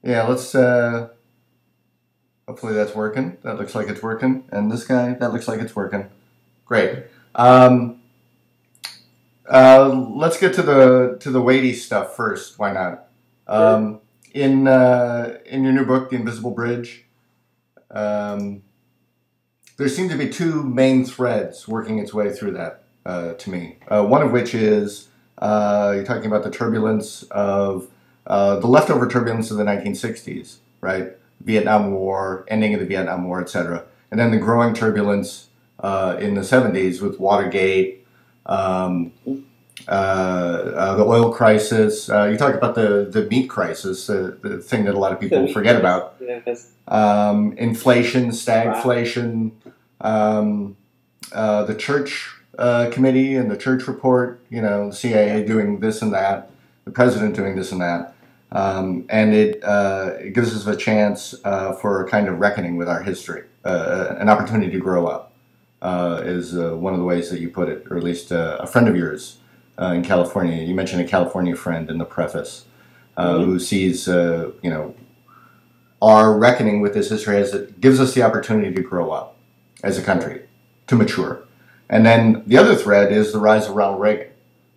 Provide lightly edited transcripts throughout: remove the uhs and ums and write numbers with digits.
Yeah, let's, hopefully that's working. That looks like it's working. And this guy, that looks like it's working. Great. Um, let's get to the weighty stuff first. Why not? Sure. Um, in your new book, The Invisible Bridge, um, there seem to be two main threads working its way through that to me. One of which is you're talking about the turbulence of the leftover turbulence of the 1960s, right? Vietnam War, ending of the Vietnam War, etc., and then the growing turbulence in the 70s with Watergate, um, the oil crisis. You talk about the meat crisis, the thing that a lot of The people meat forget crisis. about. Yes. Inflation, Wow. stagflation, um, the church committee and the church report, the CIA Yeah. doing this and that, the president doing this and that. And it gives us a chance for a kind of reckoning with our history, an opportunity to grow up, is one of the ways that you put it, or at least a friend of yours in California. You mentioned a California friend in the preface Hmm. who sees, our reckoning with this history as it gives us the opportunity to grow up as a Sure. country, to mature. And then the other thread is the rise of Ronald Reagan,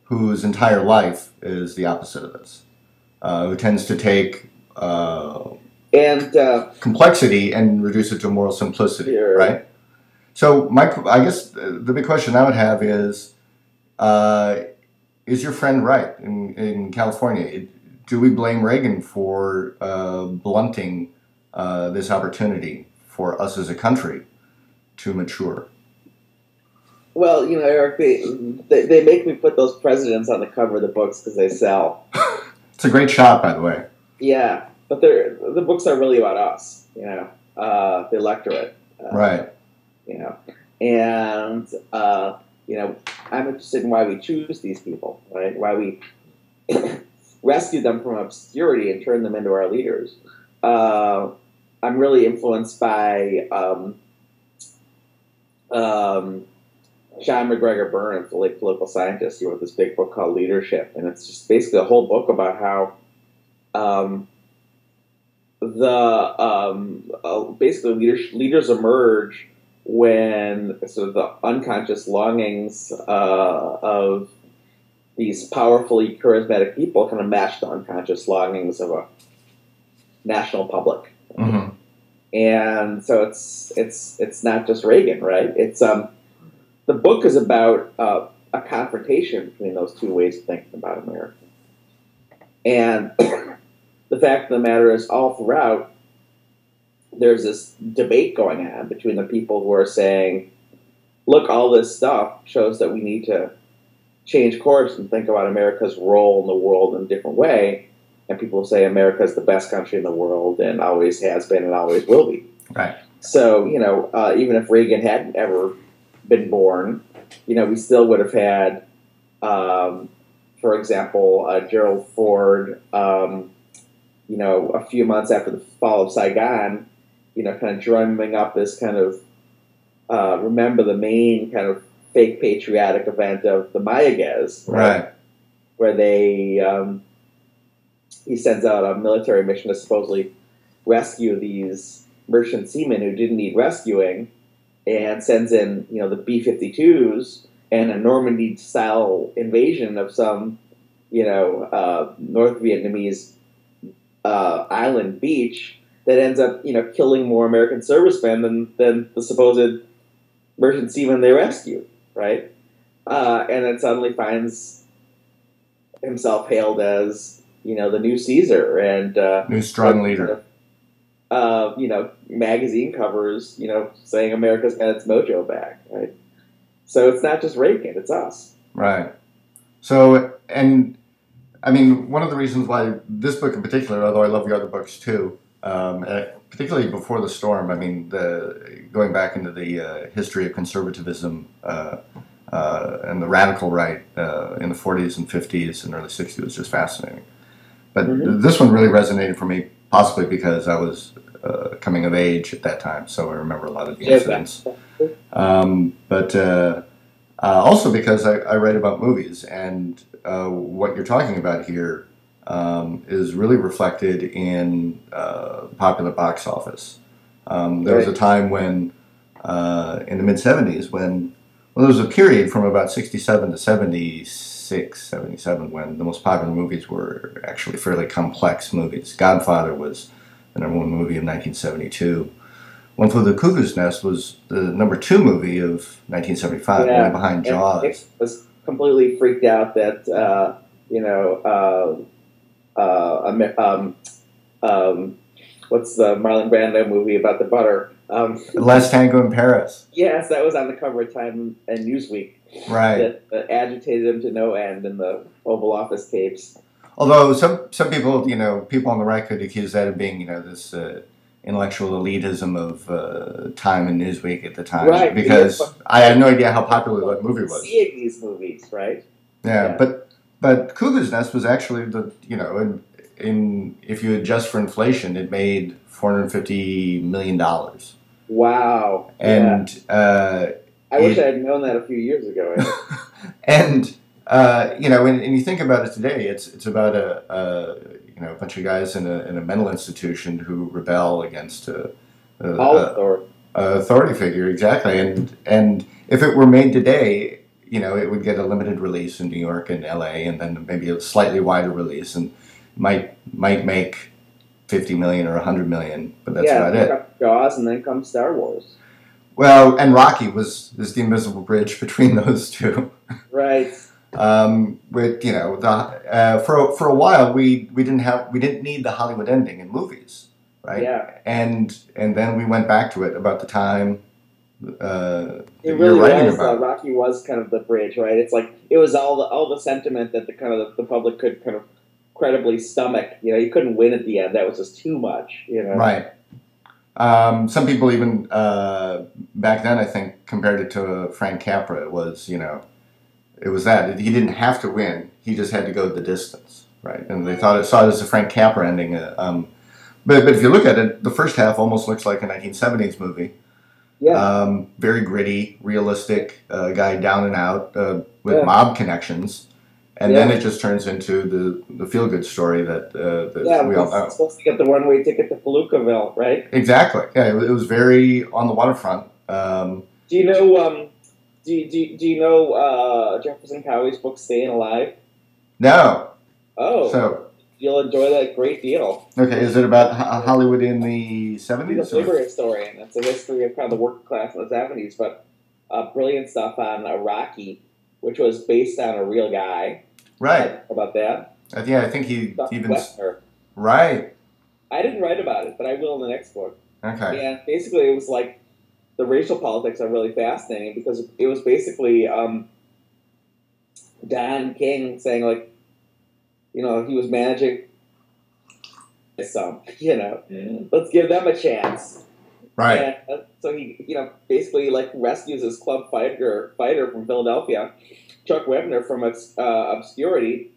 whose entire life is the opposite of this, who tends to take And complexity and reduce it to moral simplicity, here, right? So, I guess the big question I would have uh, is your friend right in California? Do we blame Reagan for blunting this opportunity for us as a country to mature? well, Eric, they make me put those presidents on the cover of the books because they sell. It's a great shot, by the way. Yeah, but the books are really about us. The electorate. Right. You know, and you know, I'm interested in why we choose these people, right? Why we rescue them from obscurity and turn them into our leaders. Uh, I'm really influenced by um, Sean McGregor Burns, the late political scientist. He wrote this big book called Leadership, and it's just basically a whole book about how um, the basically leaders emerge when sort of the unconscious longings of these powerfully charismatic people kind of match the unconscious longings of a national public. Mm-hmm. And so it's not just Reagan, right? It's the book is about a confrontation between those two ways of thinking about America. And the fact of the matter is, all throughout, there's this debate going on between the people who are saying, look, all this stuff shows that we need to change course and think about America's role in the world in a different way. And people say America is the best country in the world and always has been and always will be. Right. So, even if Reagan hadn't ever been born, we still would have had, for example, Gerald Ford, a few months after the fall of Saigon, kind of drumming up this kind of remember the main kind of fake patriotic event of the Mayaguez, right? Right. Where he sends out a military mission to supposedly rescue these merchant seamen who didn't need rescuing, and sends in the B-52s and a Normandy-style invasion of some North Vietnamese island beach that ends up killing more American servicemen than the supposed merchant seamen they rescued, right? And then suddenly finds himself hailed as the new Caesar, and New strong leader. magazine covers saying America's got its mojo back, right? So it's not just Reagan, it's us. Right. So, and I mean, one of the reasons why this book in particular, although I love your other books too, particularly Before the Storm, I mean, going back into the history of conservatism and the radical right in the 40s and 50s and early 60s was just fascinating. But Mm-hmm. this one really resonated for me, possibly because I was coming of age at that time, so I remember a lot of the incidents. But also because I write about movies, and what you're talking about here is really reflected in the popular box office. There was Right. a time when, in the mid 70s, when well, there was a period from about 67 to 76, 77, when the most popular movies were actually fairly complex movies. Godfather was the number one movie of 1972. One Flew the Cuckoo's Nest was the number two movie of 1975, only Yeah, behind and Nick Jaws. was completely freaked out that you know what's the Marlon Brando movie about the butter? Last Tango in Paris. Yes, that was on the cover of Time and Newsweek. Right. That agitated him to no end in the Oval Office tapes. Although some people, people on the right could accuse that of being, this intellectual elitism of Time and Newsweek at the time, Right, because I had no idea how popular that movie was. Seeing these movies, right? Yeah, but Cuckoo's Nest was actually in if you adjust for inflation, it made $450 million. Wow. And I wish I had known that a few years ago. and when you think about it today, it's about a bunch of guys in a mental institution who rebel against authority figure, exactly. And if it were made today, it would get a limited release in New York and L.A. and then maybe a slightly wider release, and might make 50 million or 100 million, but that's about it. Jaws, and then comes Star Wars. Well, and Rocky is the invisible bridge between those two. Right. With for a while we didn't need the Hollywood ending in movies, right? Yeah. And then we went back to it about the time. It really writing was. about. Rocky was kind of the bridge, right? It's like it was all the sentiment that the public could kind of credibly stomach. You couldn't win at the end. That was just too much. Right. Some people even back then, I think, compared it to Frank Capra. It was it was that he didn't have to win; he just had to go the distance, right? And they saw it as a Frank Capra ending. But if you look at it, the first half almost looks like a 1970s movie. Yeah. Very gritty, realistic, guy down and out with mob connections. And then it just turns into the feel-good story that we all know. Supposed to get the one-way ticket to Palookaville, right? Exactly. Yeah, it was very on the waterfront. Do you know? Do you know Jefferson Cowie's book "Staying Alive"? No. Oh. So you'll enjoy that a great deal. Okay, is it about Hollywood in the 70s? He's a labor historian. It's a history of kind of the working class in the 70s, but brilliant stuff on Rocky, which was based on a real guy. Right. About that. Yeah, I think he even... Westner. Right. I didn't write about it, but I will in the next book. Okay. And basically it was like the racial politics are really fascinating because it was basically Don King saying, like, he was managing some, let's give them a chance. Right. And so he, basically like rescues his club fighter from Philadelphia, Chuck Webner, from obscurity,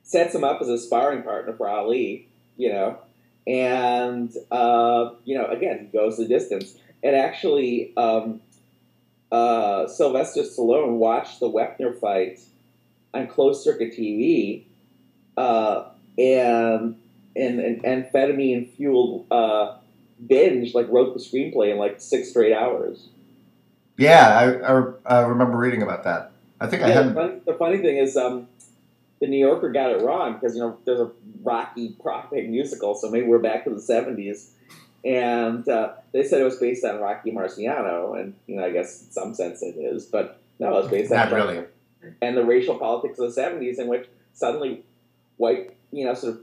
sets him up as a sparring partner for Ali, and, again, he goes the distance. And actually, Sylvester Stallone watched the Wepner fight on closed-circuit TV, and amphetamine-fueled binge, wrote the screenplay in, 6 straight hours. Yeah, I remember reading about that. I think I had... The funny thing is, the New Yorker got it wrong, because, there's a Rocky propping musical, so maybe we're back to the 70s. And they said it was based on Rocky Marciano, and I guess in some sense it is, but no, it was based on not really. And the racial politics of the 70s, in which suddenly white, sort of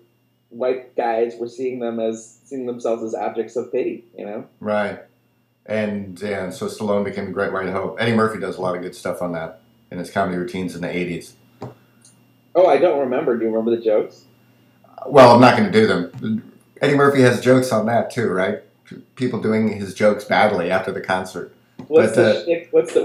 white guys were seeing themselves as objects of pity, Right, and so Stallone became the Great White Hope. Eddie Murphy does a lot of good stuff on that in his comedy routines in the 80s. Oh, I don't remember. Do you remember the jokes? Well, I'm not going to do them. Eddie Murphy has jokes on that too, right? People doing his jokes badly after the concert. What's the shtick? What's the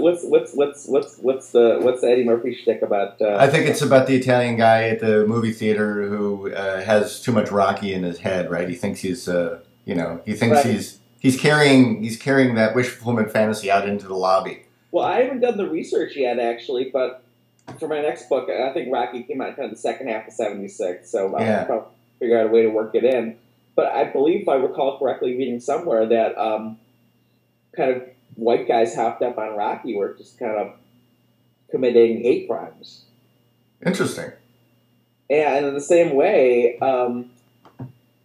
Eddie Murphy shtick about? I think it's about the Italian guy at the movie theater who has too much Rocky in his head, right? He thinks he's he thinks he's carrying that wish fulfillment fantasy out into the lobby. Well, I haven't done the research yet, actually, but for my next book, I think Rocky came out kind of the second half of '76, so I'll Yeah. probably figure out a way to work it in. But I believe, if I recall correctly, reading somewhere that kind of white guys hopped up on Rocky were just kind of committing hate crimes. Interesting. And in the same way, I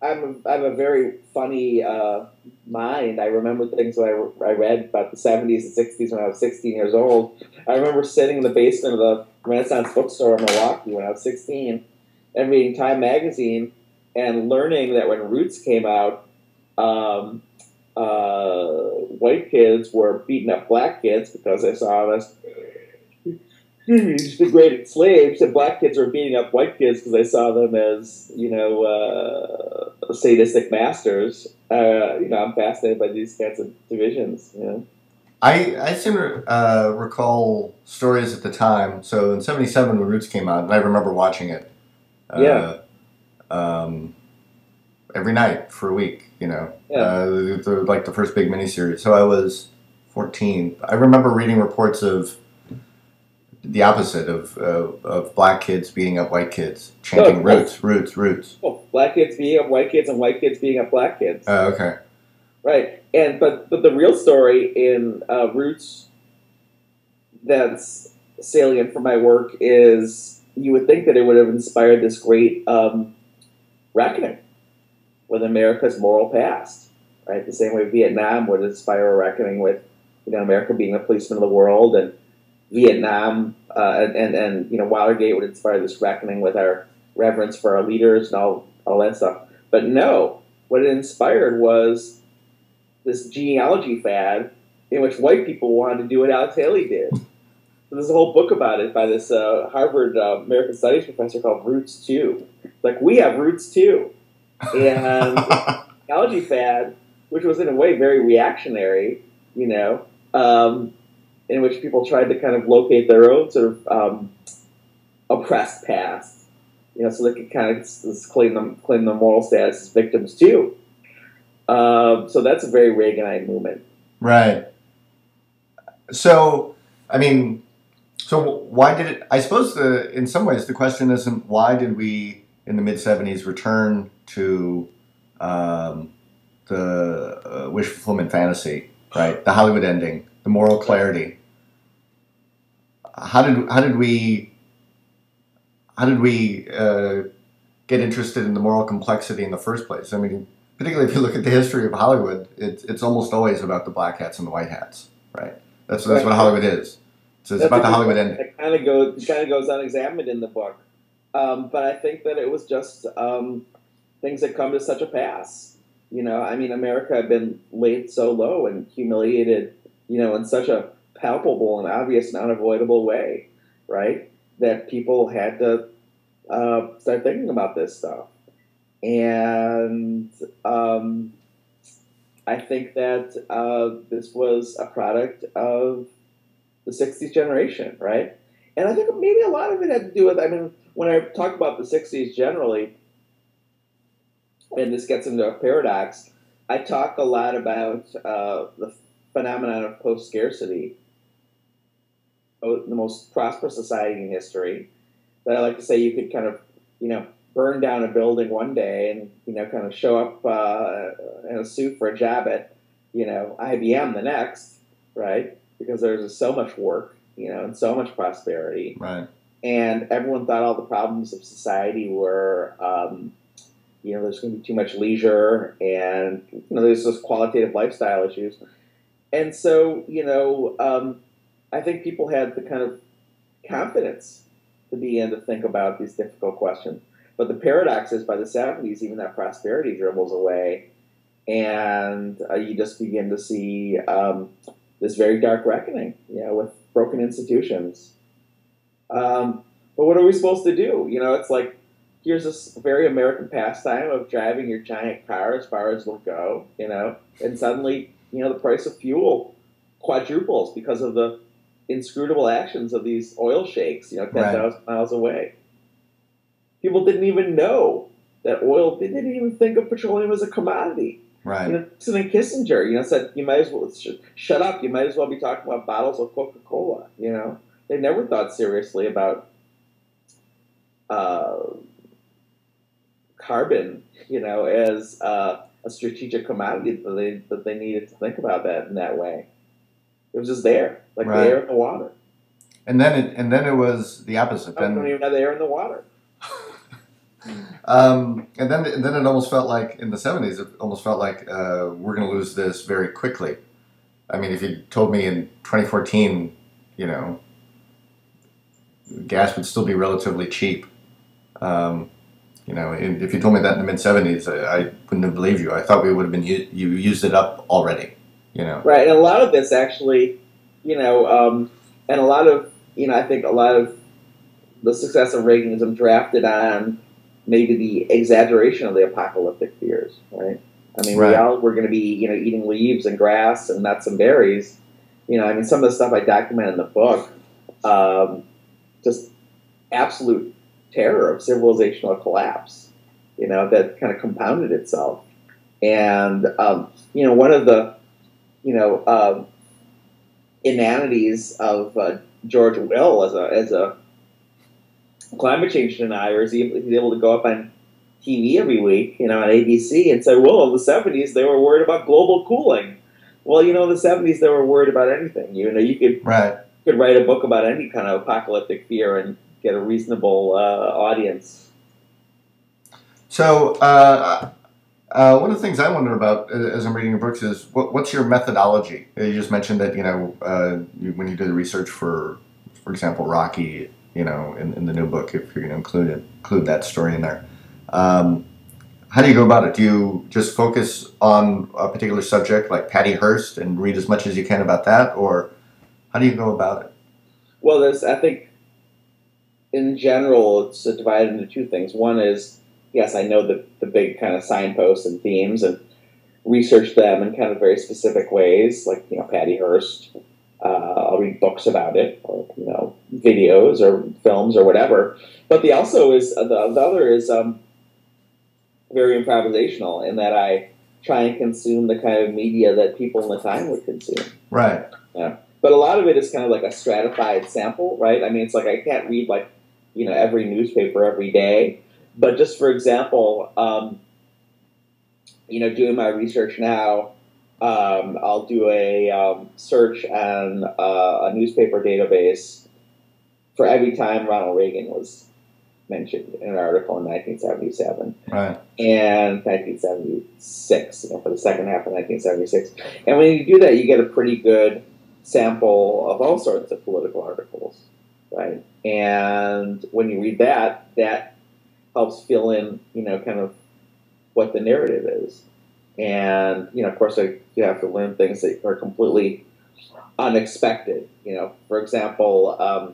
have a very funny mind. I remember things that I read about the 70s and 60s when I was 16 years old. I remember sitting in the basement of the Renaissance bookstore in Milwaukee when I was 16 and reading Time magazine and learning that when Roots came out, white kids were beating up black kids because they saw us degraded slaves, and black kids were beating up white kids because they saw them as, sadistic masters. I'm fascinated by these kinds of divisions. I seem to recall stories at the time. So in '77 when Roots came out, and I remember watching it. Yeah. Every night for a week, Yeah. like the first big miniseries. So I was 14. I remember reading reports of the opposite of black kids beating up white kids, chanting "Roots, Roots, Roots." Well, black kids beating up white kids and white kids beating up black kids. Oh, okay. Right, but the real story in Roots that's salient for my work is you would think that it would have inspired this great reckoning with America's moral past, right? The same way Vietnam would inspire a reckoning with, America being a policeman of the world, and Vietnam and Watergate would inspire this reckoning with our reverence for our leaders and all that stuff. But no, what it inspired was this genealogy fad in which white people wanted to do what Alex Haley did. So there's a whole book about it by this Harvard American Studies professor called Roots 2. Like, we have roots too. And genealogy fad, which was in a way very reactionary, in which people tried to kind of locate their own sort of oppressed past, so they could kind of claim their moral status as victims too. So that's a very Reaganite movement. Right. So, why did it? I suppose in some ways the question isn't why did we in the mid '70s return to the wish fulfillment fantasy, right? The Hollywood ending, the moral clarity. How did we get interested in the moral complexity in the first place? I mean, particularly if you look at the history of Hollywood, it's almost always about the black hats and the white hats, right? That's what Hollywood is. So it's about the Hollywood ending. It kind of goes unexamined in the book, but I think that it was just things that come to such a pass. America had been laid so low and humiliated, in such a palpable and obvious and unavoidable way, right? That people had to start thinking about this stuff. And I think that this was a product of the 60s generation, right? And I think maybe a lot of it had to do with, when I talk about the 60s generally, and this gets into a paradox, I talk a lot about the phenomenon of post-scarcity, the most prosperous society in history. That I like to say you could kind of, burn down a building one day and, kind of show up in a suit for a job at, IBM the next, right? Because there's just so much work, and so much prosperity. Right. And everyone thought all the problems of society were, there's going to be too much leisure and, there's those qualitative lifestyle issues. And so, I think people had the kind of confidence to begin to think about these difficult questions. But the paradox is, by the 70s, even that prosperity dribbles away, and you just begin to see this very dark reckoning, with broken institutions. But what are we supposed to do? It's like, here's this very American pastime of driving your giant car as far as it'll go, and suddenly, the price of fuel quadruples because of the inscrutable actions of these oil sheiks, 10,000 miles away. People didn't even know that oil, they didn't even think of petroleum as a commodity. Right. Nixon and Kissinger, said, you might as well, shut up, you might as well be talking about bottles of Coca-Cola, they never thought seriously about uh, carbon, as a strategic commodity that they needed to think about that in that way. It was just there, like the air and the water. And then it was the opposite. I don't even have the air and the water. And then it almost felt like in the 70s, it almost felt like we're going to lose this very quickly. I mean, if you told me in 2014, gas would still be relatively cheap. If you told me that in the mid 70s, I wouldn't have believed you. I thought we would have been you used it up already. Right, and a lot of this actually, and a lot of I think a lot of the success of Reaganism drafted on maybe the exaggeration of the apocalyptic fears, right? I mean, we all were going to be, eating leaves and grass and nuts and berries. I mean, some of the stuff I document in the book, just absolute terror of civilizational collapse, that kind of compounded itself. And, one of the, inanities of George Will as a climate change denier is he's able to go up on TV every week, on ABC and say, well, in the 70s, they were worried about global cooling. Well, in the 70s, they were worried about anything. You could write a book about any kind of apocalyptic fear and get a reasonable audience. So one of the things I wonder about as I'm reading your books is what's your methodology? You just mentioned that, when you do the research for example, Rocky, in the new book, if you're going to include that story in there. How do you go about it? Do you just focus on a particular subject like Patty Hearst and read as much as you can about that, or how do you go about it? Well, I think, in general, it's divided into two things. One is, yes, I know the big kind of signposts and themes and research them in kind of very specific ways, like, Patty Hearst. I'll read books about it, or videos or films or whatever. But the other is very improvisational in that I try and consume the kind of media that people in the time would consume. Right. Yeah. But a lot of it is kind of like a stratified sample, right? I mean, it's like I can't read every newspaper every day. But just for example, doing my research now. I'll do a search on a newspaper database for every time Ronald Reagan was mentioned in an article in 1977 and 1976, for the second half of 1976. And when you do that, you get a pretty good sample of all sorts of political articles, right? And when you read that helps fill in, kind of what the narrative is. And, of course, you have to learn things that are completely unexpected. For example,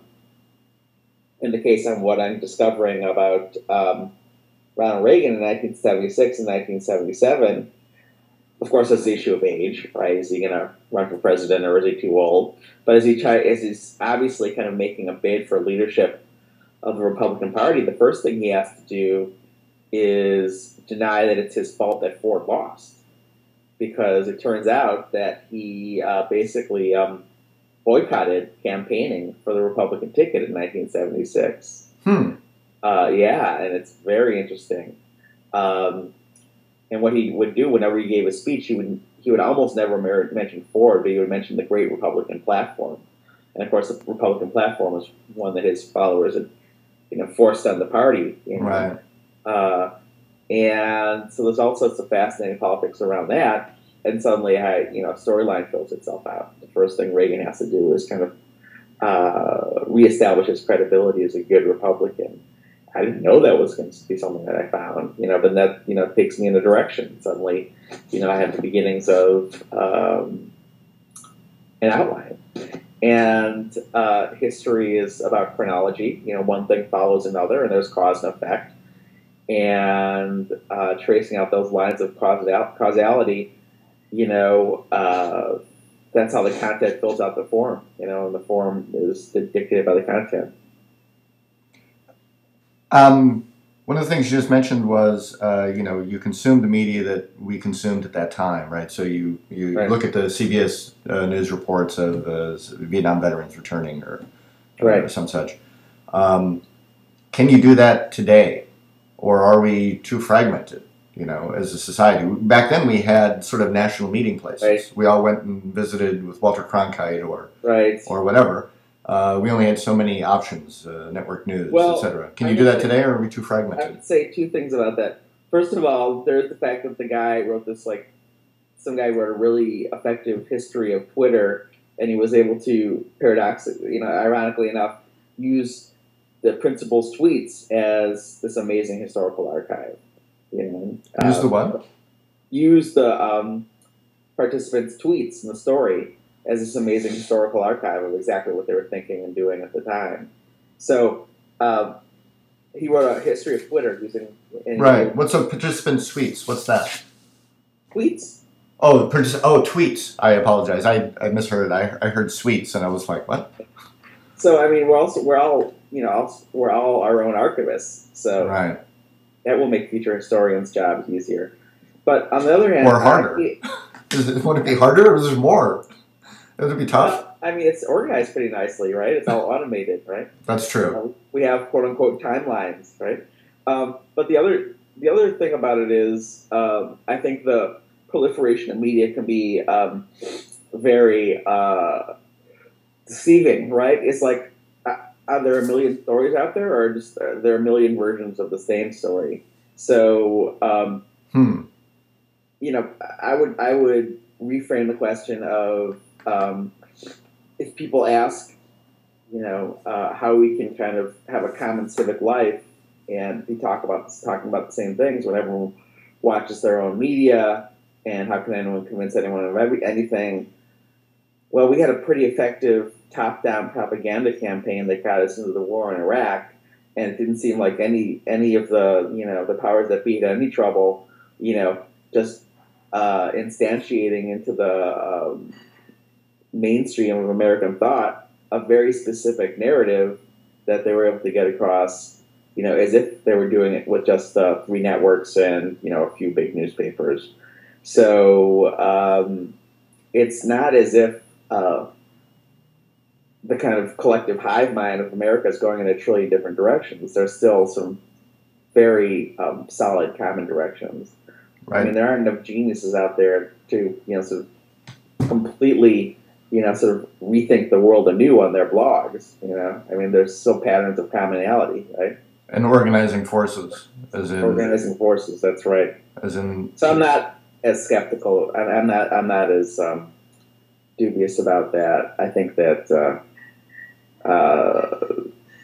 in the case of what I'm discovering about Ronald Reagan in 1976 and 1977, of course, that's the issue of age, right? Is he going to run for president or is he too old? But as he's obviously kind of making a bid for leadership of the Republican Party, the first thing he has to do is deny that it's his fault that Ford lost, because it turns out that he basically boycotted campaigning for the Republican ticket in 1976. Yeah, and it's very interesting. And what he would do whenever he gave a speech, he would almost never mention Ford, but he would mention the great Republican platform. And of course, the Republican platform was one that his followers had, forced on the party. Right. And so there's all sorts of fascinating politics around that. And suddenly, a storyline fills itself out. The first thing Reagan has to do is kind of reestablish his credibility as a good Republican. I didn't know that was going to be something that I found, but that, takes me in a direction. Suddenly, I have the beginnings of an outline. And history is about chronology. One thing follows another, and there's cause and effect. And tracing out those lines of causality, that's how the content fills out the form, and the form is dictated by the content. One of the things you just mentioned was, you consumed the media that we consumed at that time, right? So you look at the CBS news reports of Vietnam veterans returning, or Right. some such. Can you do that today, or are we too fragmented? As a society. Back then, we had sort of national meeting places. Right. We all went and visited with Walter Cronkite or Right. whatever. We only had so many options, network news, Well, etc. Can you do that today, or are we too I fragmented? would say two things about that. First of all, there's the fact that the guy wrote this, some guy wrote a really effective history of Twitter, and he was able to paradoxically, ironically enough, use the principal's tweets as this amazing historical archive. Use the what? Use the participants' tweets in the story as this amazing historical archive of exactly what they were thinking and doing at the time. So he wrote a history of Twitter using... Right. What's a participant's tweets? What's that? Tweets? Oh, tweets. I apologize. I misheard. I heard sweets, and I was like, what? So I mean, we're all our own archivists. So right. That will make future historians' jobs easier. But on the other hand, or harder. Would it be harder, or is there more? Would it be tough? I mean, it's organized pretty nicely, right? It's all automated, right? That's true. We have quote unquote timelines, right? But the other thing about it is, I think the proliferation of media can be very deceiving, right? It's like, are there a million stories out there, or just are there a million versions of the same story? So, I would reframe the question of if people ask, how we can kind of have a common civic life and be talking about the same things when everyone watches their own media, and how can anyone convince anyone of anything? Well, we had a pretty effective top-down propaganda campaign that got us into the war in Iraq, and it didn't seem like any of the the powers that be had any trouble, just instantiating into the mainstream of American thought a very specific narrative that they were able to get across, as if they were doing it with just 3 networks and a few big newspapers. So it's not as if the kind of collective hive mind of America is going in a trillion different directions. There's still some very solid common directions. Right. I mean, there aren't enough geniuses out there to, sort of completely, sort of rethink the world anew on their blogs. I mean, there's still patterns of commonality, right? And organizing forces, organizing forces. That's right. So I'm not as skeptical. I'm not as dubious about that. I think that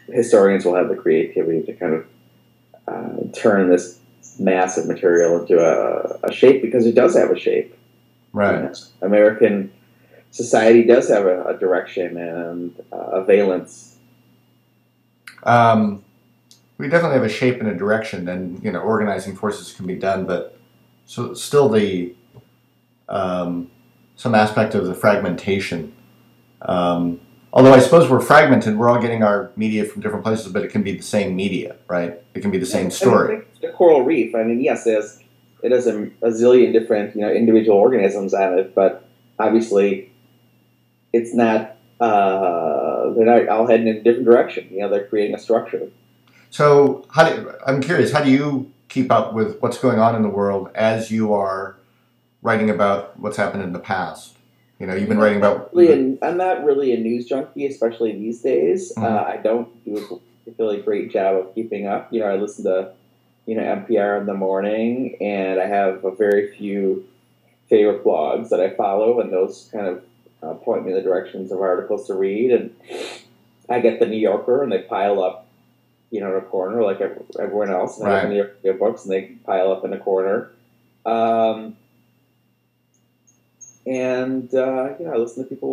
historians will have the creativity to kind of turn this massive material into a shape, because it does have a shape. Right. American society does have a direction and a valence. We definitely have a shape and a direction, and organizing forces can be done, but so still the some aspect of the fragmentation. Although I suppose we're fragmented, we're all getting our media from different places, but it can be the same media, right? It can be the same story. I mean, the coral reef. I mean, yes, it has a zillion different individual organisms on it, but obviously it's not. They're not all heading in a different direction. They're creating a structure. So I'm curious, how do you keep up with what's going on in the world as you are writing about what's happened in the past? You've been writing about... I'm not really a news junkie, especially these days. Mm-hmm. I don't do a particularly great job of keeping up. I listen to, NPR in the morning, and I have a very few favorite blogs that I follow, and those kind of point me in the directions of articles to read. And I get the New Yorker, and they pile up, in a corner like everyone else. And I get the New Yorker books, and they pile up in a corner. And I listen to people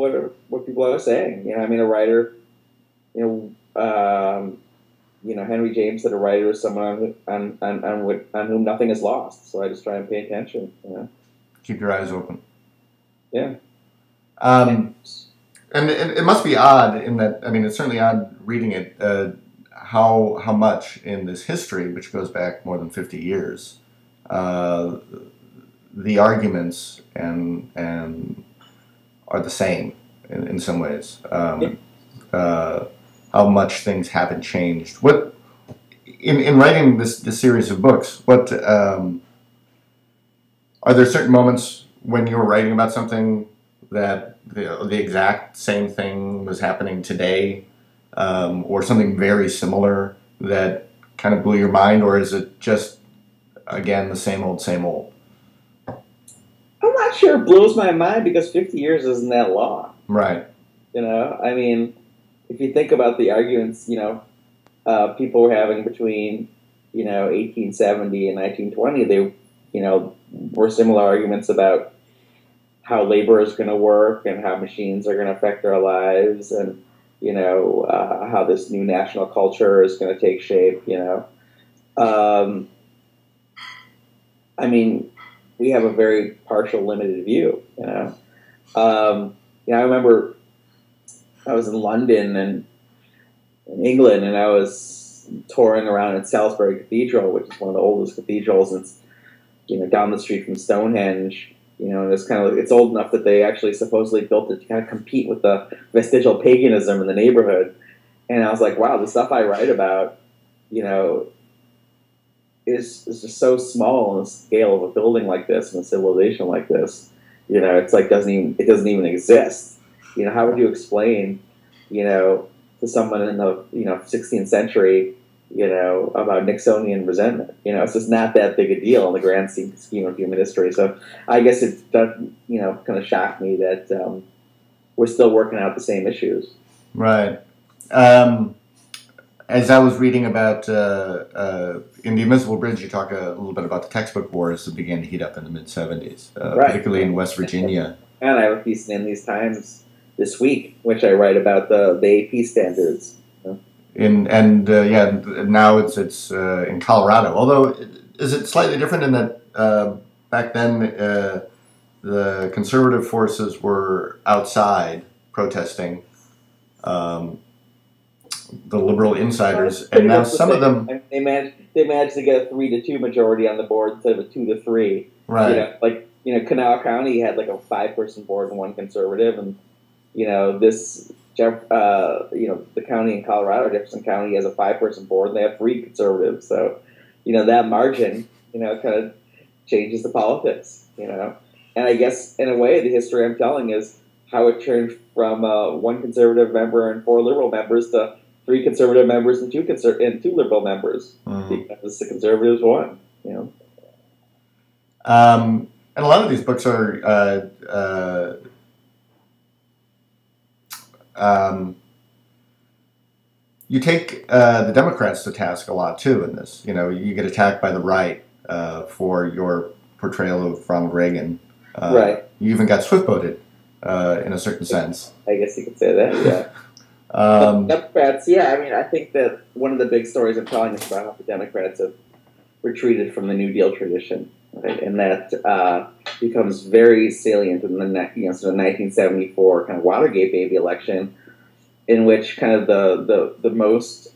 what people are saying. I mean, a writer, Henry James said a writer is someone on whom nothing is lost. So I just try and pay attention. Keep your eyes open. Yeah. And it must be odd in that, I mean, it's certainly odd reading it, how much in this history, which goes back more than 50 years, the arguments and are the same in some ways. How how much things haven't changed. What in writing this series of books, what are there certain moments when you were writing about something that the exact same thing was happening today, or something very similar that kind of blew your mind, or is it just, again, the same old, same old? I'm not sure it blows my mind because 50 years isn't that long. Right. I mean, if you think about the arguments, people were having between, 1870 and 1920, they, were similar arguments about how labor is going to work and how machines are going to affect our lives and, how this new national culture is going to take shape, I mean, we have a very partial, limited view, I remember I was in London and in England, and I was touring around at Salisbury Cathedral, which is one of the oldest cathedrals. And it's, down the street from Stonehenge. And it's old enough that they actually supposedly built it to kind of compete with the vestigial paganism in the neighborhood. And I was like, wow, the stuff I write about, is just so small on the scale of a building like this and a civilization like this. It's like it doesn't even exist. How would you explain, to someone in the 16th century, about Nixonian resentment? It's just not that big a deal in the grand scheme of human history. So I guess it does, kind of shocked me that we're still working out the same issues. Right. As I was reading about in The Invisible Bridge, you talk a little bit about the textbook wars that began to heat up in the mid-'70s, right. Particularly in West Virginia. And I have a piece in these Times this week, which I write about the AP standards. Now it's in Colorado. Although, is it slightly different in that back then the conservative forces were outside protesting, the liberal insiders, and now some of them they managed to get a 3-2 majority on the board instead of a 2-3. Right. Kanawha County had like a 5-person board and 1 conservative, and the county in Colorado, Jefferson County, has a 5-person board, and they have 3 conservatives. So, that margin, kind of changes the politics, And I guess, in a way, the history I'm telling is how it turned from 1 conservative member and 4 liberal members to 3 conservative members and 2 liberal members, because the conservatives won, And a lot of these books are you take the Democrats to task a lot too in this. You get attacked by the right for your portrayal of Ronald Reagan. Right. You even got swift-boated in a certain sense. I guess you could say that, yeah. Democrats, I think that one of the big stories I'm telling is about how the Democrats have retreated from the New Deal tradition, right? And that becomes very salient in the 1974 kind of Watergate baby election, in which kind of the most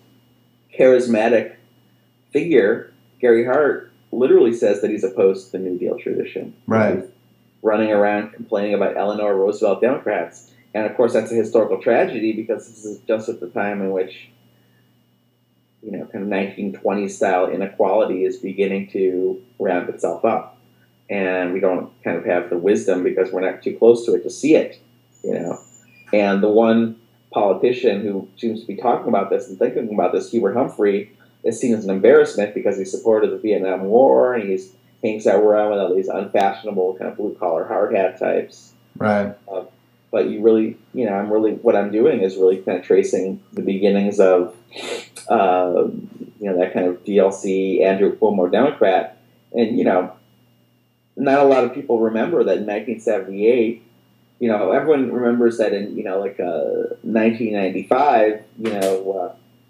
charismatic figure, Gary Hart, literally says that he's opposed to the New Deal tradition. Right. He's running around complaining about Eleanor Roosevelt Democrats. And of course, that's a historical tragedy because this is just at the time in which, kind of 1920s style inequality is beginning to ramp itself up. And we don't kind of have the wisdom because we're not too close to it to see it, And the one politician who seems to be talking about this and thinking about this, Hubert Humphrey, is seen as an embarrassment because he supported the Vietnam War and he's hangs out around with all these unfashionable kind of blue-collar hard hat types. Right. But what I'm doing is really kind of tracing the beginnings of, that kind of DLC Andrew Cuomo Democrat. And, not a lot of people remember that in 1978, everyone remembers that in, 1995,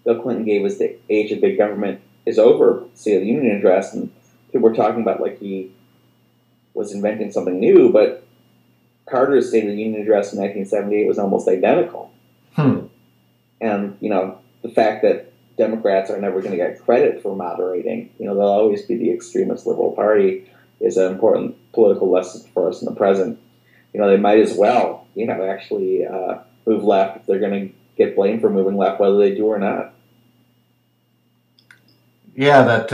Bill Clinton gave us the age of big government is over, State of the Union address, and people were talking about like he was inventing something new, but Carter's State of the Union address in 1978 was almost identical. And, the fact that Democrats are never going to get credit for moderating, they'll always be the extremist liberal party, is an important political lesson for us in the present. They might as well, actually move left if they're going to get blamed for moving left, whether they do or not. Yeah, that.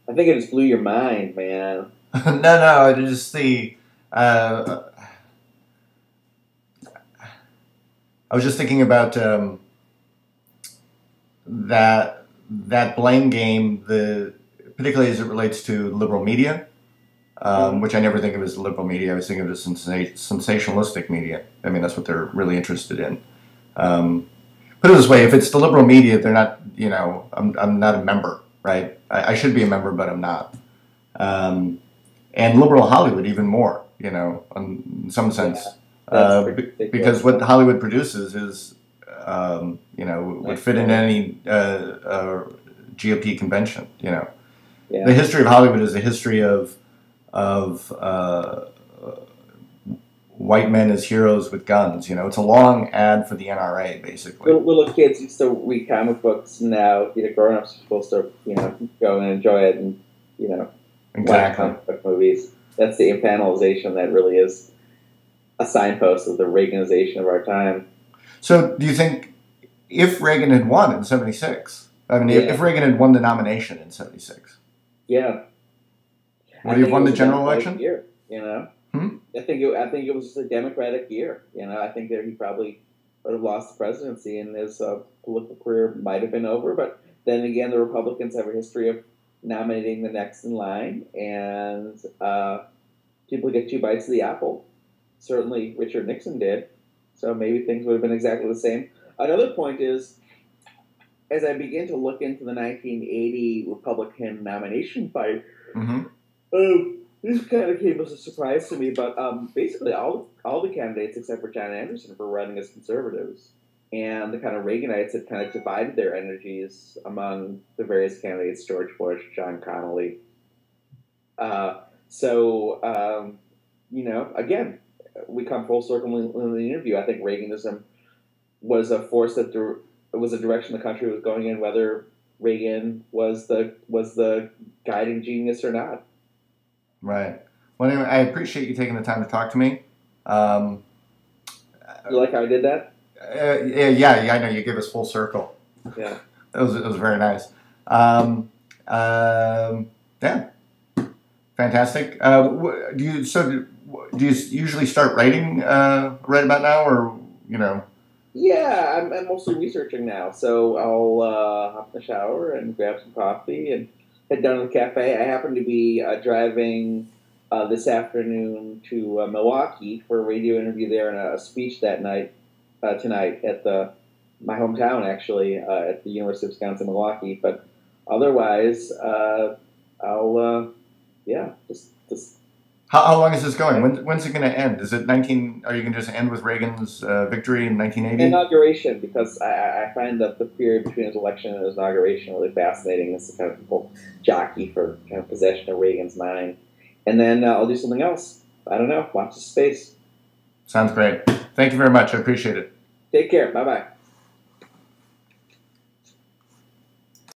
I think it just blew your mind, man. No, it is the. I was just thinking about that blame game, particularly as it relates to liberal media, which I never think of as liberal media. I always think of it as sensationalistic media. I mean, that's what they're really interested in. Put it this way: if it's the liberal media, they're not. I'm not a member, right? I should be a member, but I'm not. And liberal Hollywood even more, in some sense. Because what Hollywood produces is, would fit in any GOP convention. The history of Hollywood is a history of white men as heroes with guns. It's a long ad for the NRA, basically. Little kids used to read comic books. Now, grown-ups are supposed to, go and enjoy it and, exactly. Watch comic book movies. That's the panelization that really is a signpost of the Reaganization of our time. So, do you think if Reagan had won in '76, if Reagan had won the nomination in '76, would he have won the general election? Year, I think it was just a Democratic year. I think that he probably would have lost the presidency, and his political career might have been over. But then again, the Republicans have a history of nominating the next in line, and people get two bites of the apple. Certainly Richard Nixon did, so maybe things would have been exactly the same. Another point is, as I begin to look into the 1980 Republican nomination fight, this kind of came as a surprise to me, but basically all the candidates except for John Anderson were running as conservatives. And the kind of Reaganites had kind of divided their energies among the various candidates, George Bush, John Connally. Again, we come full circle in the interview. I think Reaganism was a force that was a direction the country was going in, whether Reagan was the guiding genius or not. Right. Well, anyway, I appreciate you taking the time to talk to me. You like how I did that? Yeah, I know. You gave us full circle. Yeah. It was very nice. Yeah. Fantastic. Do you usually start writing right about now, or Yeah, I'm mostly researching now. So I'll hop in the shower and grab some coffee and head down to the cafe. I happen to be driving this afternoon to Milwaukee for a radio interview there and a speech that night. Tonight at my hometown, actually, at the University of Wisconsin-Milwaukee. But otherwise, I'll just. How long is this going? When's it going to end? Is it 19? Are you going to just end with Reagan's victory in 1980? Inauguration, because I find that the period between his election and his inauguration really fascinating. It's the kind of people jockey for kind of possession of Reagan's mind, and then I'll do something else. I don't know. Watch the space. Sounds great. Thank you very much. I appreciate it. Take care. Bye-bye.